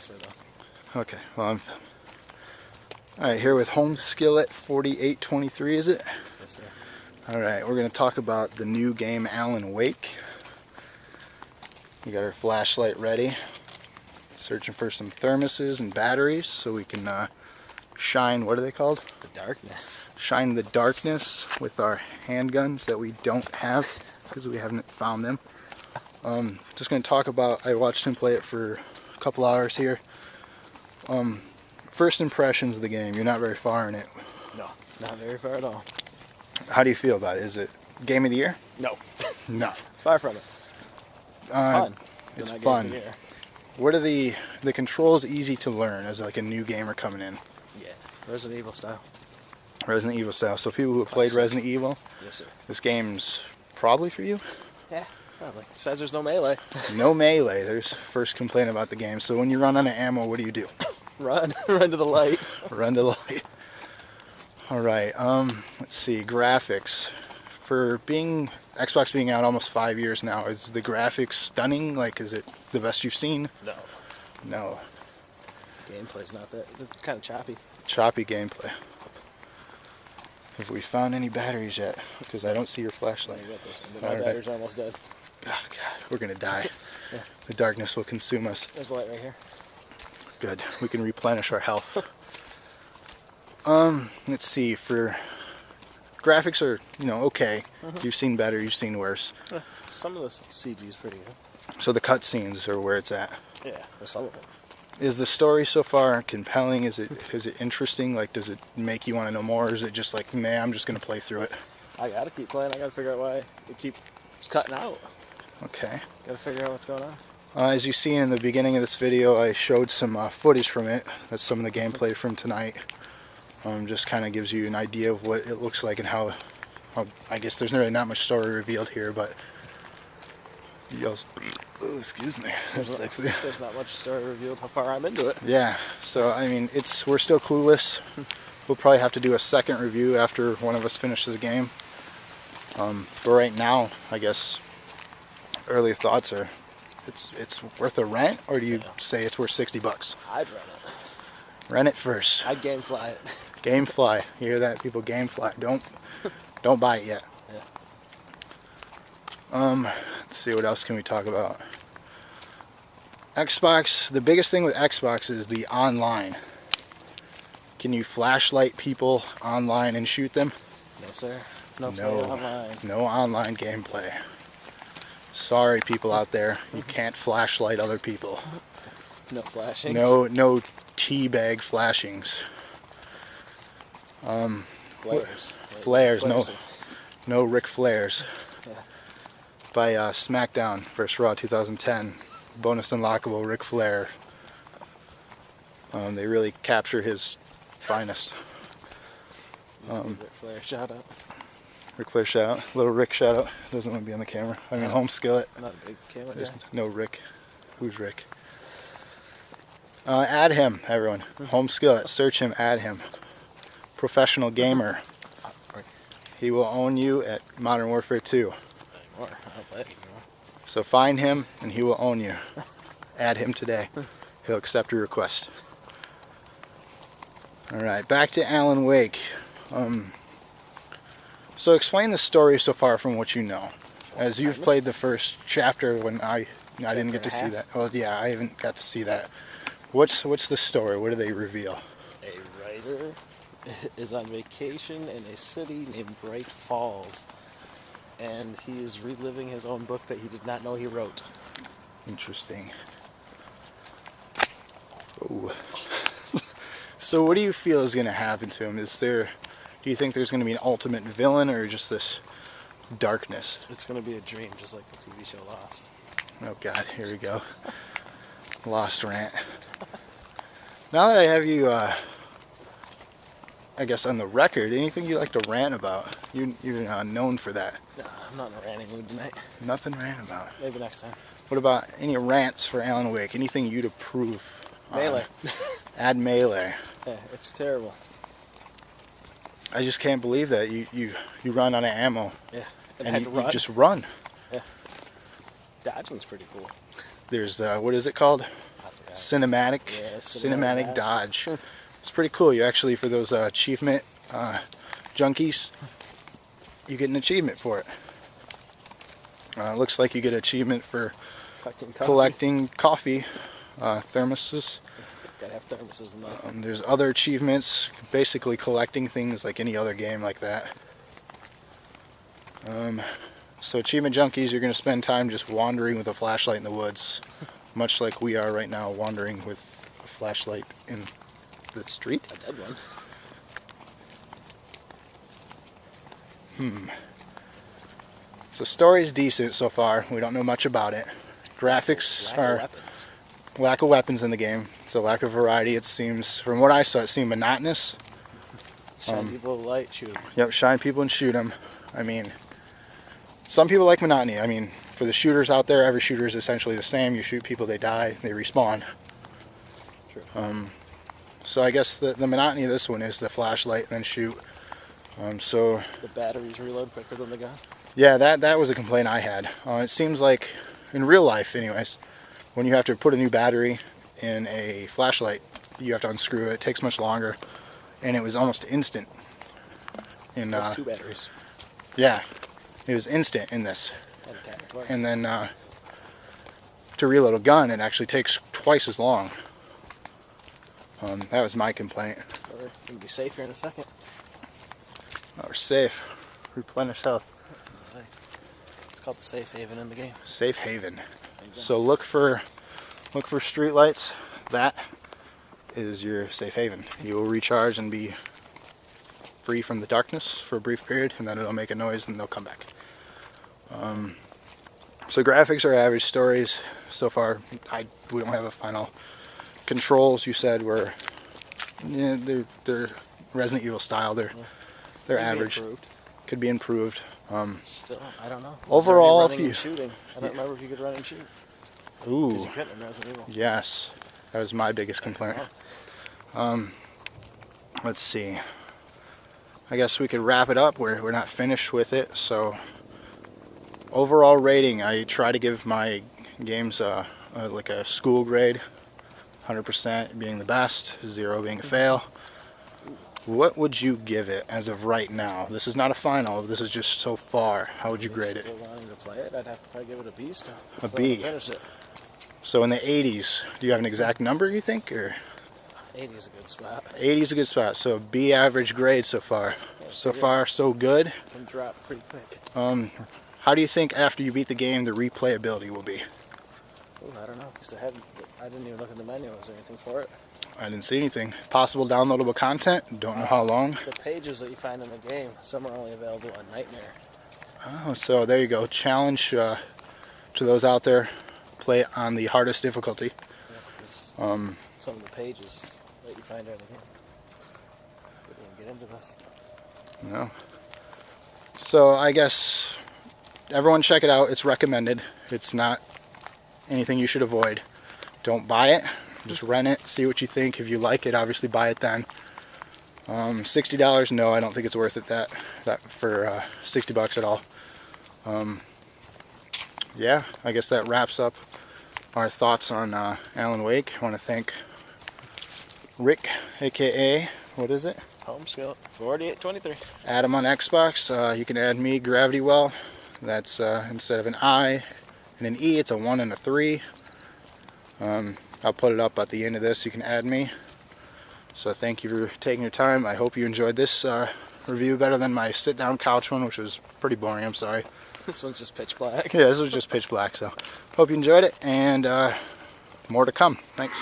this way though. Okay, well I'm... Alright, here with Home Skillet 4823, is it? Yes, sir. Alright, we're going to talk about the new game Alan Wake. We got our flashlight ready. Searching for some thermoses and batteries so we can shine, what are they called? The darkness. Shine the darkness with our handguns that we don't have because we haven't found them. Just going to talk about, I watched him play it for a couple hours here. First impressions of the game, you're not very far in it. No, not very far at all. How do you feel about it? Is it game of the year? No. No. Far from it. Fun. It's fun. What are the controls easy to learn as like a new gamer coming in? Yeah, Resident Evil style. Resident Evil style. So people who have played Resident Evil, yes sir. This game's probably for you? Yeah, probably. Besides there's no melee. No melee. There's first complaint about the game. So when you run out of ammo, what do? Run. Run to the light. Run to the light. Alright, let's see, graphics. For Xbox being out almost 5 years now, is the graphics stunning? Like, is it the best you've seen? No. No. Gameplay's not that, it's kind of choppy. Choppy gameplay. Have we found any batteries yet? Because I don't see your flashlight. I got this one, but my battery's almost dead. Oh God, we're gonna die. Yeah. The darkness will consume us. There's a light right here. Good, we can replenish our health. Let's see, for graphics are, okay. You've seen better, you've seen worse. Some of the CG is pretty good. So the cutscenes are where it's at. Yeah, for some of them. Is the story so far compelling? Is it interesting? Like, does it make you want to know more, or is it just like, nah, I'm just gonna play through it? I gotta keep playing. I gotta figure out why it keeps cutting out. Okay. Gotta figure out what's going on. As you see in the beginning of this video, I showed some footage from it. That's some of the gameplay from tonight. Just kind of gives you an idea of what it looks like and how I guess there's really not much story revealed here, but oh, excuse me, that's sexy. There's not much story revealed how far I'm into it. Yeah, so I mean, we're still clueless. We'll probably have to do a second review after one of us finishes the game. But right now, I guess early thoughts are it's worth a rent, or do you say it's worth $60? I'd rent it. Rent it first. I'd gamefly it. Gamefly. You hear that, people? Gamefly. Don't buy it yet. Yeah. Let's see, what else can we talk about? Xbox, the biggest thing with Xbox is the online. Can you flashlight people online and shoot them? No, sir. No online. No online gameplay. Sorry, people out there. You can't flashlight other people. No flashings. No teabag flashings. Flares. Flares. No Ric Flairs. Yeah. By SmackDown vs. Raw 2010. Bonus unlockable Ric Flair. They really capture his finest. Ric Flair shout out. Ric Flair shout out. Little Rick shout out. Doesn't want to be on the camera. I mean, Home Skillet. Not a big camera There's guy. no Rick. Who's Rick? Add him, everyone. Home Skillet. Search him, add him. Professional gamer. He will own you at Modern Warfare 2. I don't play it anymore. So find him and he will own you. Add him today. He'll accept your request. Alright, back to Alan Wake. So explain the story so far from what you know. As you've played the first chapter when I didn't get to see that. Well, yeah, I haven't got to see that. What's the story? What do they reveal? A writer is on vacation in a city named Bright Falls, and he is reliving his own book that he did not know he wrote. Interesting. Oh. So what do you feel is going to happen to him? Do you think there's going to be an ultimate villain, or just this darkness? It's going to be a dream, just like the TV show Lost. Oh God, here we go. Lost rant. Now that I have you, I guess, on the record, anything you like to rant about? You're known for that. No, I'm not in a ranting mood tonight. Nothing to rant about. Maybe next time. What about any rants for Alan Wake? Anything you'd approve? Melee. Add melee. Yeah, it's terrible. I just can't believe that you run out of ammo. Yeah, And you just run. Yeah. Dodging's pretty cool. There's what is it called? I forgot. cinematic, Yeah, cinematic dodge. It's pretty cool. You actually, for those achievement junkies, you get an achievement for it. Looks like you get an achievement for collecting coffee thermoses. Gotta have thermoses in that. There's other achievements, basically collecting things like any other game like that. So achievement junkies, you're going to spend time just wandering with a flashlight in the woods, much like we are right now, wandering with a flashlight in the street. A dead one. So story's decent so far. We don't know much about it. Graphics are lack of weapons in the game. So lack of variety. It seems, from what I saw, it seemed monotonous. Shine people with light, shoot them. Yep, shine people and shoot them. I mean, some people like monotony. I mean, for the shooters out there, every shooter is essentially the same. You shoot people, they die, they respawn. True. So I guess the monotony of this one is the flashlight and then shoot. So the batteries reload quicker than the gun. yeah, that was a complaint I had. It seems like, in real life anyways, when you have to put a new battery in a flashlight, you have to unscrew it. It takes much longer, and it was almost instant. That's 2 batteries. Yeah, it was instant in this. And tap it twice. And then to reload a gun, it actually takes twice as long. That was my complaint. We're gonna be safe here in a second. Oh, we're safe. Replenish health. It's called the safe haven in the game. Safe haven. So look for street lights. That is your safe haven. You will recharge and be free from the darkness for a brief period, and then it'll make a noise and they'll come back. So graphics are average. Stories so far, we don't have a final. Controls, you said, were, yeah, they're Resident Evil style. They're average. Could be improved. Still, I don't know. Overall, if you shooting, I don't remember if you could run and shoot. Ooh. Because you couldn't in Resident Evil. Yes, that was my biggest complaint. Let's see. I guess we could wrap it up. We're not finished with it. So overall rating, I try to give my games like a school grade. 100% being the best, 0 being a fail. What would you give it as of right now? This is not a final. This is just so far. How would you grade it? Still wanting to play it, I'd have to probably give it a B still. A B. Finish it. So in the 80s, do you have an exact number you think, or? 80 is a good spot. 80 is a good spot. So B average grade so far. Yeah, so far, so good. Can drop pretty quick. How do you think after you beat the game the replayability will be? Ooh, I don't know, because I didn't even look in the menu. Was there anything for it? I didn't see anything. Possible downloadable content. Don't know how long. The pages that you find in the game, some are only available on Nightmare. Oh, so there you go. Challenge to those out there. Play it on the hardest difficulty. Yeah, some of the pages that you find in the game. We didn't get into this. No. So I guess everyone check it out. It's recommended. It's not anything you should avoid. Don't buy it. Just rent it. See what you think. If you like it, obviously buy it then. $60, no, I don't think it's worth it that for $60 at all. Yeah, I guess that wraps up our thoughts on Alan Wake. I want to thank Rick, aka, what is it? Home skill 4823. Add him on Xbox. You can add me, GRAV1TY. That's instead of an I and an E, it's a 1 and a 3. I'll put it up at the end of this. You can add me. So thank you for taking your time. I hope you enjoyed this review better than my sit-down couch one, which was pretty boring. I'm sorry. This one's just pitch black. Yeah, this was just pitch black. So hope you enjoyed it, and more to come. Thanks.